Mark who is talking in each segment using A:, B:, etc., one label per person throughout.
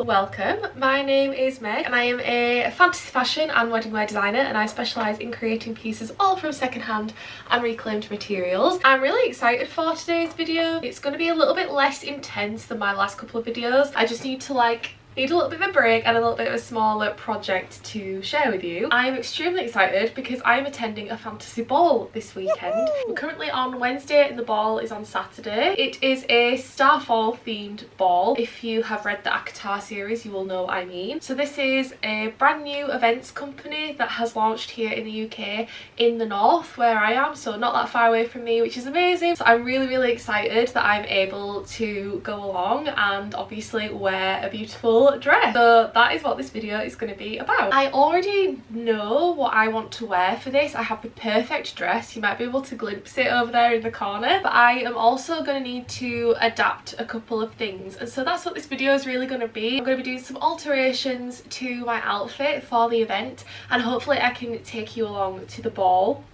A: welcome. My name is Meg and I am a fantasy fashion and wedding wear designer, and I specialise in creating pieces all from secondhand and reclaimed materials. I'm really excited for today's video. It's going to be a little bit less intense than my last couple of videos. I just need to need a little bit of a break and a little bit of a smaller project to share with you. I am extremely excited because I am attending a fantasy ball this weekend. We're currently on Wednesday and the ball is on Saturday. It is a Starfall themed ball. If you have read the ACOTAR series, you will know what I mean. So this is a brand new events company that has launched here in the UK in the north where I am, so not that far away from me, which is amazing. So I'm really excited that I'm able to go along and obviously wear a beautiful dress. So that is what this video is going to be about. I already know what I want to wear for this. I have the perfect dress. You might be able to glimpse it over there in the corner, but I am also going to need to adapt a couple of things, and so that's what this video is really going to be. I'm going to be doing some alterations to my outfit for the event, and hopefully I can take you along to the ball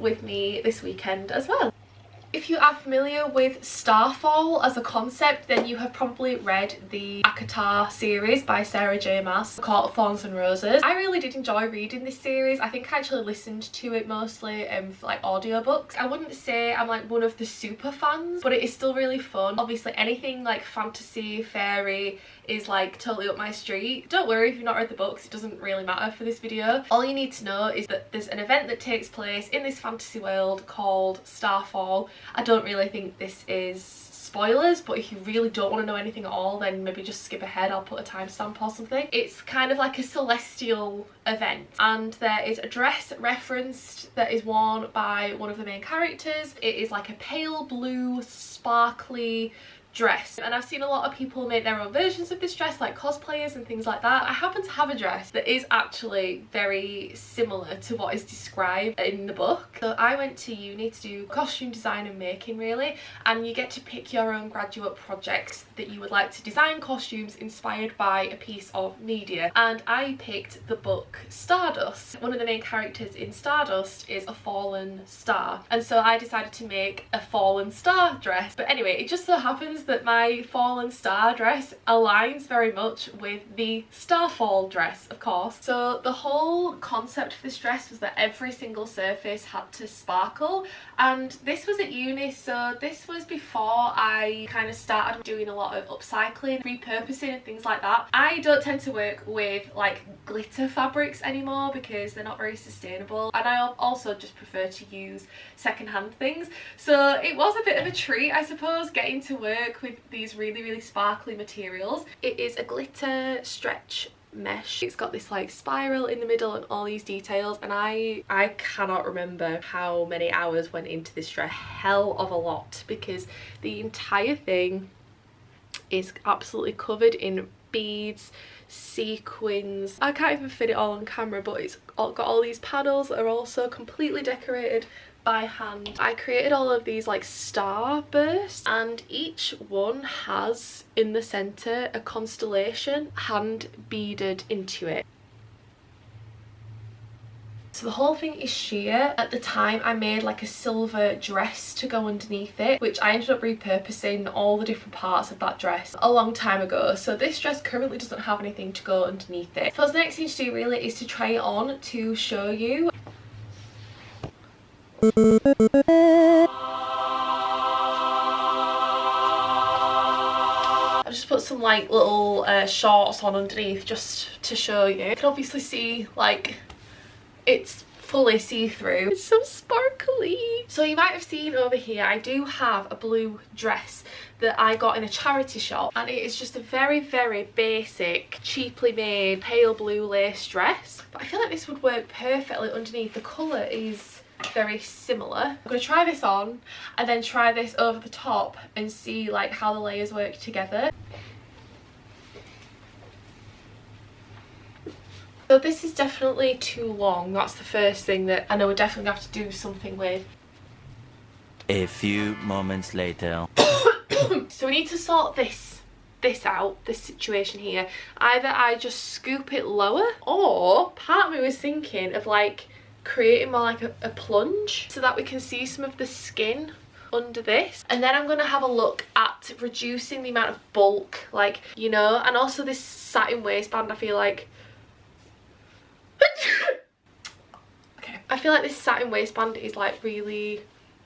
A: with me this weekend as well. If you are familiar with Starfall as a concept, then you have probably read the ACOTAR series by Sarah J Maas, Court of Thorns and Roses. I really did enjoy reading this series. I think I actually listened to it mostly for audiobooks. I wouldn't say I'm one of the super fans, but it is still really fun. Obviously anything like fantasy, fairy is totally up my street. Don't worry if you've not read the books, it doesn't really matter for this video. All you need to know is that there's an event that takes place in this fantasy world called Starfall. I don't really think this is spoilers, but if you really don't want to know anything at all, then maybe just skip ahead. I'll put a timestamp or something. It's kind of like a celestial event, and there is a dress referenced that is worn by one of the main characters. It is like a pale blue sparkly dress, and I've seen a lot of people make their own versions of this dress, like cosplayers and things like that. I happen to have a dress that is actually very similar to what is described in the book. So I went to uni to do costume design and making really, and you get to pick your own graduate projects that you would like to design costumes inspired by a piece of media, and I picked the book Stardust. One of the main characters in Stardust is a fallen star, and so I decided to make a fallen star dress. But anyway, it just so happens that my fallen star dress aligns very much with the Starfall dress, of course. So the whole concept for this dress was that every single surface had to sparkle, and this was at uni, so this was before I kind of started doing a lot of upcycling, repurposing and things like that. I don't tend to work with glitter fabrics anymore because they're not very sustainable, and I also just prefer to use secondhand things. So it was a bit of a treat, I suppose, getting to work with these really sparkly materials. It is a glitter stretch mesh. It's got this spiral in the middle and all these details, and I cannot remember how many hours went into this dress. Hell of a lot, because the entire thing is absolutely covered in beads, sequins. I can't even fit it all on camera, but it's got all these panels that are also completely decorated by hand. I created all of these star bursts, and each one has in the center a constellation hand beaded into it. So the whole thing is sheer. At the time I made a silver dress to go underneath it, which I ended up repurposing all the different parts of that dress a long time ago. So this dress currently doesn't have anything to go underneath it. So the next thing to do really is to try it on to show you. I just put some little shorts on underneath just to show you. You can obviously see it's fully see-through. It's so sparkly. So you might have seen over here I do have a blue dress that I got in a charity shop, and it is just a very basic, cheaply made pale blue lace dress, but I feel like this would work perfectly underneath. The colour is very similar. I'm going to try this on and then try this over the top and see how the layers work together. So this is definitely too long. That's the first thing that I know we're definitely going to have to do something with.
B: A few moments later.
A: So we need to sort this out, this situation here. Either I just scoop it lower, or part of me was thinking of creating more a plunge so that we can see some of the skin under this, and then I'm going to have a look at reducing the amount of bulk, like, you know, and also this satin waistband. I feel like okay, I feel like this satin waistband is like really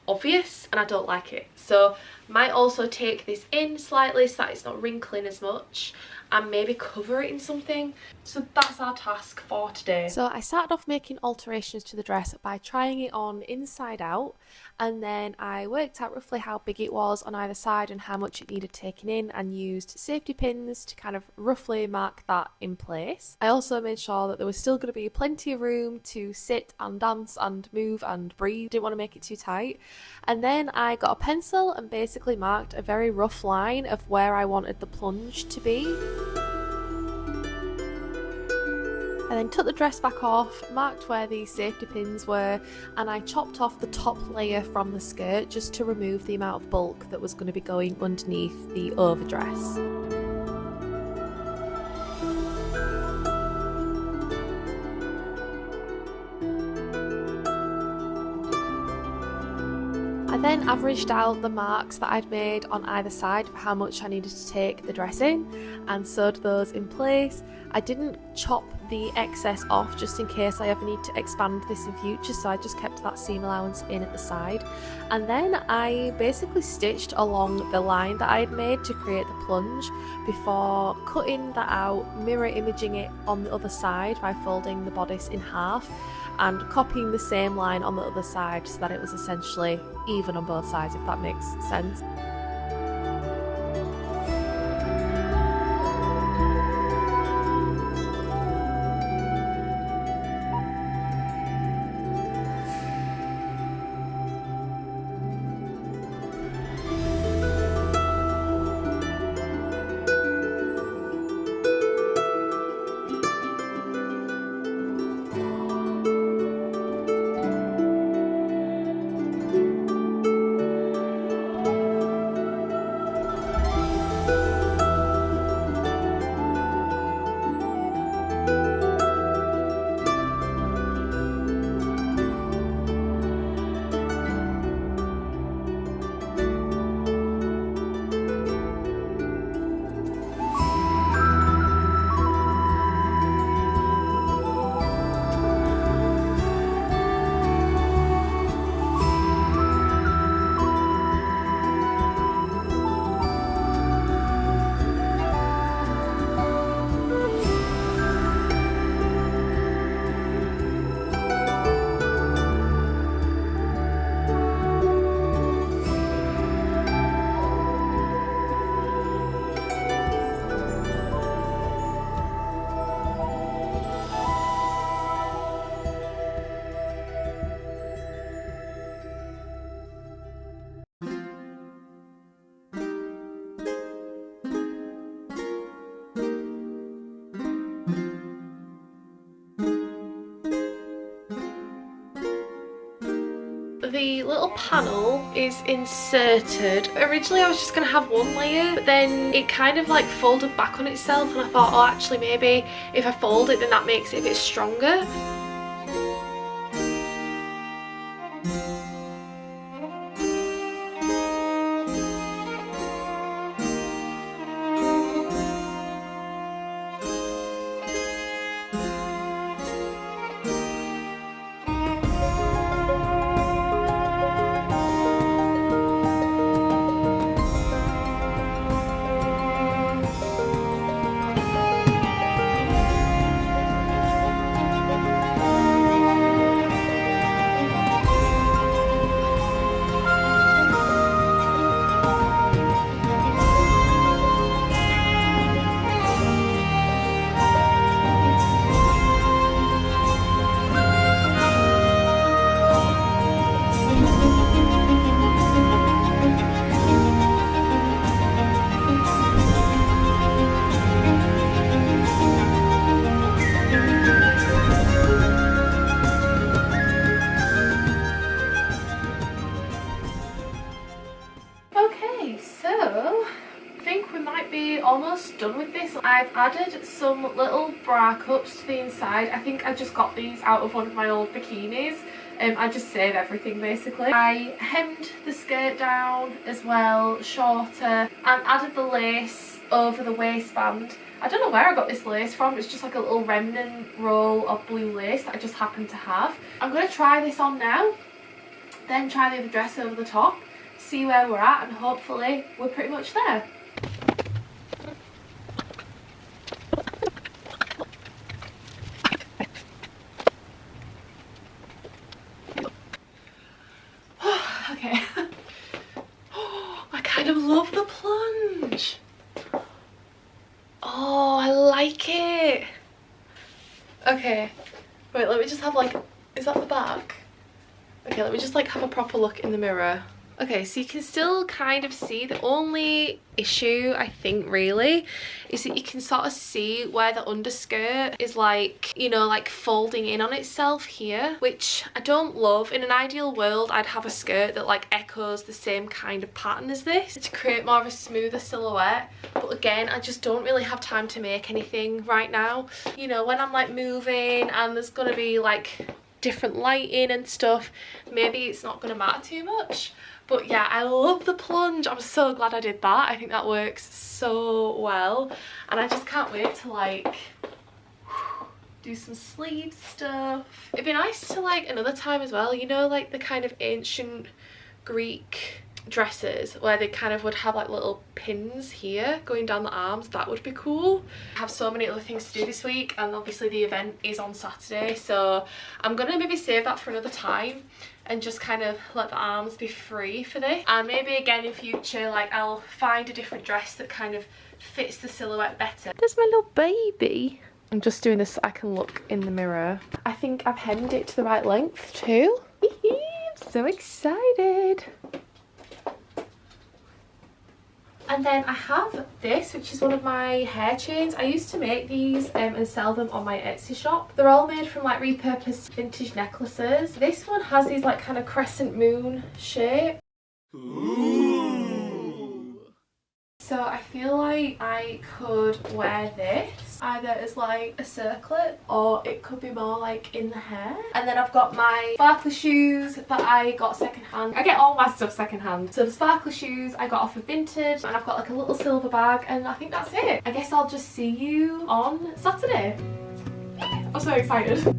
A: obvious and I don't like it, so might also take this in slightly so that it's not wrinkling as much and maybe cover it in something. So that's our task for today. So I started off making alterations to the dress by trying it on inside out, and then I worked out roughly how big it was on either side and how much it needed taking in, and used safety pins to kind of roughly mark that in place. I also made sure that there was still going to be plenty of room to sit and dance and move and breathe. Didn't want to make it too tight. And then I got a pencil and basically marked a very rough line of where I wanted the plunge to be. I then took the dress back off, marked where the safety pins were, and I chopped off the top layer from the skirt just to remove the amount of bulk that was going to be going underneath the overdress. I then averaged out the marks that I'd made on either side for how much I needed to take the dress in and sewed those in place. I didn't chop the excess off just in case I ever need to expand this in future, so I just kept that seam allowance in at the side. And then I basically stitched along the line that I had made to create the plunge before cutting that out, mirror imaging it on the other side by folding the bodice in half and copying the same line on the other side so that it was essentially even on both sides, if that makes sense. The little panel is inserted. Originally I was just going to have one layer, but then it kind of like folded back on itself, and I thought, oh, actually maybe if I fold it then that makes it a bit stronger. Almost done with this. I've added some little bra cups to the inside. I think I just got these out of one of my old bikinis. I just save everything basically. I hemmed the skirt down as well, shorter, and added the lace over the waistband. I don't know where I got this lace from, it's just like a little remnant roll of blue lace that I just happened to have. I'm going to try this on now, then try the other dress over the top, see where we're at, and hopefully we're pretty much there. Okay. I kind of love the plunge. Oh, I like it. Okay, wait, let me just have like, is that the back? Okay, let me just like have a proper look in the mirror. Okay, so you can still kind of see, the only issue I think really is that you can sort of see where the underskirt is like, you know, like folding in on itself here, which I don't love. In an ideal world I'd have a skirt that like echoes the same kind of pattern as this to create more of a smoother silhouette, but again I just don't really have time to make anything right now. You know, when I'm like moving and there's gonna be like different lighting and stuff, maybe it's not gonna matter too much. But yeah, I love the plunge. I'm so glad I did that. I think that works so well. And I just can't wait to like do some sleeve stuff. It'd be nice to like another time as well, you know, like the kind of ancient Greek dresses where they kind of would have like little pins here going down the arms. That would be cool. I have so many other things to do this week, and obviously the event is on Saturday, so I'm gonna maybe save that for another time and just kind of let the arms be free for this. And maybe again in future, like I'll find a different dress that kind of fits the silhouette better. There's my little baby. I'm just doing this so I can look in the mirror. I think I've hemmed it to the right length too. I'm so excited. And then I have this, which is one of my hair chains. I used to make these and sell them on my Etsy shop. They're all made from like repurposed vintage necklaces. This one has these like kind of crescent moon shape. Ooh. So I feel like I could wear this either as like a circlet, or it could be more like in the hair. And then I've got my sparkly shoes that I got secondhand. I get all my stuff secondhand. So the sparkly shoes I got off of Vintage, and I've got like a little silver bag, and I think that's it. I guess I'll just see you on Saturday. I'm so excited.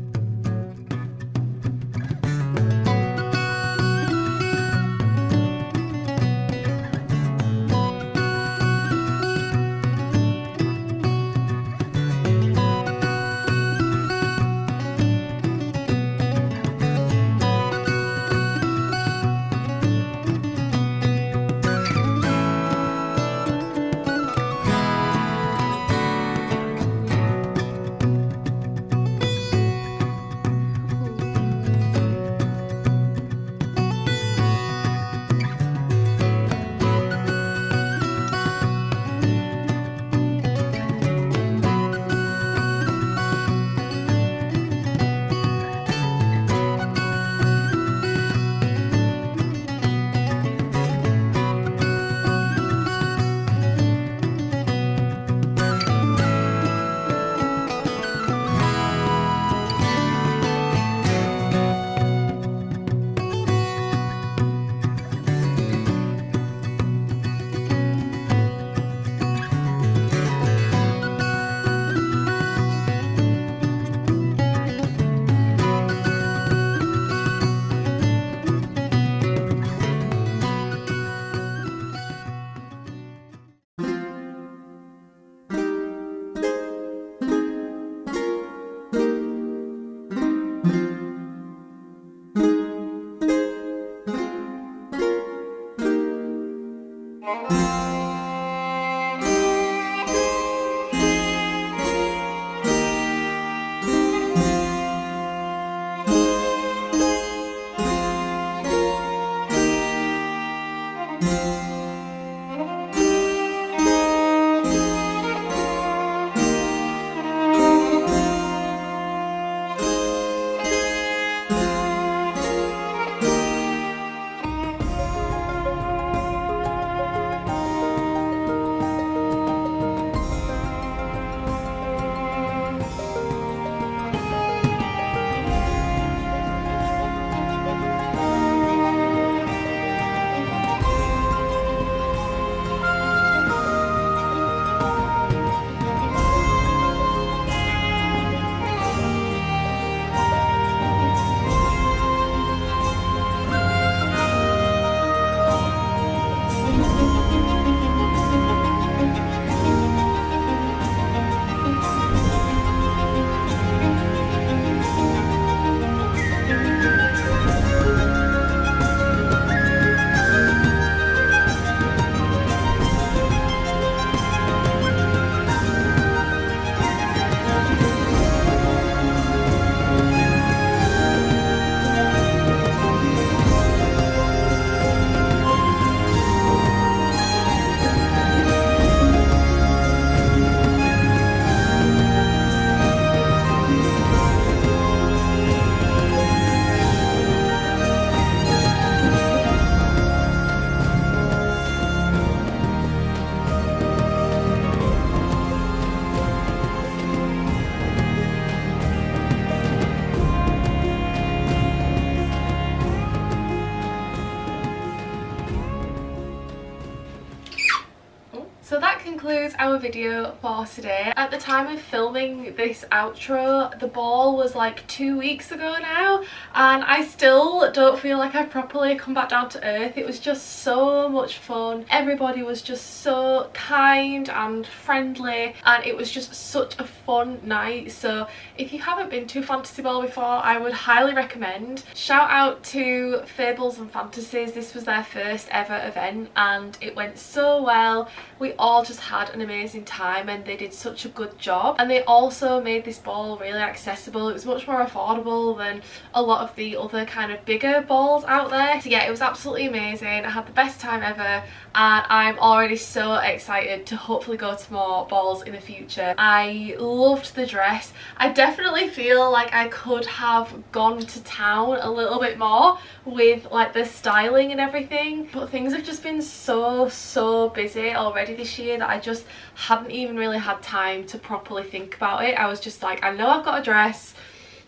A: So that concludes our video for today. At the time of filming this outro, the ball was like 2 weeks ago now, and I still don't feel like I've properly come back down to earth. It was just so much fun. Everybody was just so kind and friendly, and it was just such a fun night. So if you haven't been to Fantasy Ball before, I would highly recommend. Shout out to Faebles Fantasies. This was their first ever event and it went so well. We all just had an amazing time and they did such a good job, and they also made this ball really accessible. It was much more affordable than a lot of the other kind of bigger balls out there. So yeah, it was absolutely amazing. I had the best time ever, and I'm already so excited to hopefully go to more balls in the future. I loved the dress. I definitely feel like I could have gone to town a little bit more with like the styling and everything, but things have just been so busy already this year that I just hadn't even really had time to properly think about it. I was just like, I know I've got a dress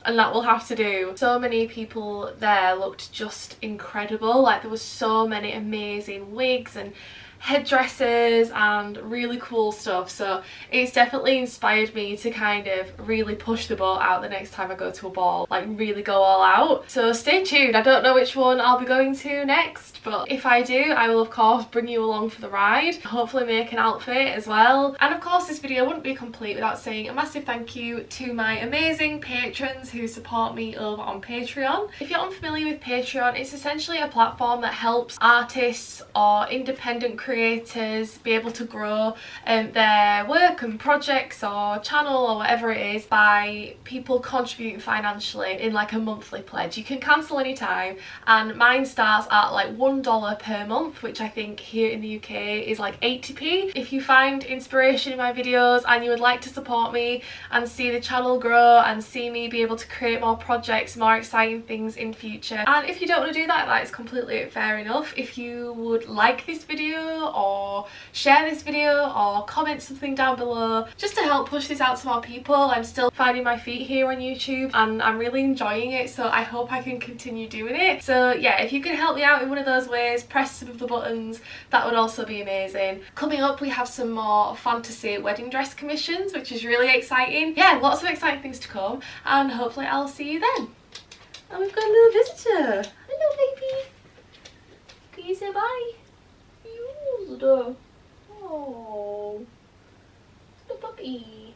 A: and that will have to do. So many people there looked just incredible. Like there was so many amazing wigs and headdresses and really cool stuff, so it's definitely inspired me to kind of really push the boat out the next time I go to a ball, like really go all out. So stay tuned. I don't know which one I'll be going to next, but if I do, I will of course bring you along for the ride, hopefully make an outfit as well. And of course this video wouldn't be complete without saying a massive thank you to my amazing patrons who support me over on Patreon. If you're unfamiliar with Patreon, it's essentially a platform that helps artists or independent creators be able to grow their work and projects or channel or whatever it is by people contributing financially in like a monthly pledge. You can cancel anytime, and mine starts at like $1 per month, which I think here in the UK is like 80p. If you find inspiration in my videos and you would like to support me and see the channel grow and see me be able to create more projects, more exciting things in future, and if you don't want to do that, that is completely fair enough. If you would like this video or share this video or comment something down below just to help push this out to more people. I'm still finding my feet here on YouTube and I'm really enjoying it, so I hope I can continue doing it. So yeah, if you can help me out in one of those ways, press some of the buttons, that would also be amazing. Coming up we have some more fantasy wedding dress commissions, which is really exciting. Yeah, lots of exciting things to come, and hopefully I'll see you then. And we've got a little visitor. Hello baby. Can you say bye? Oh, the puppy.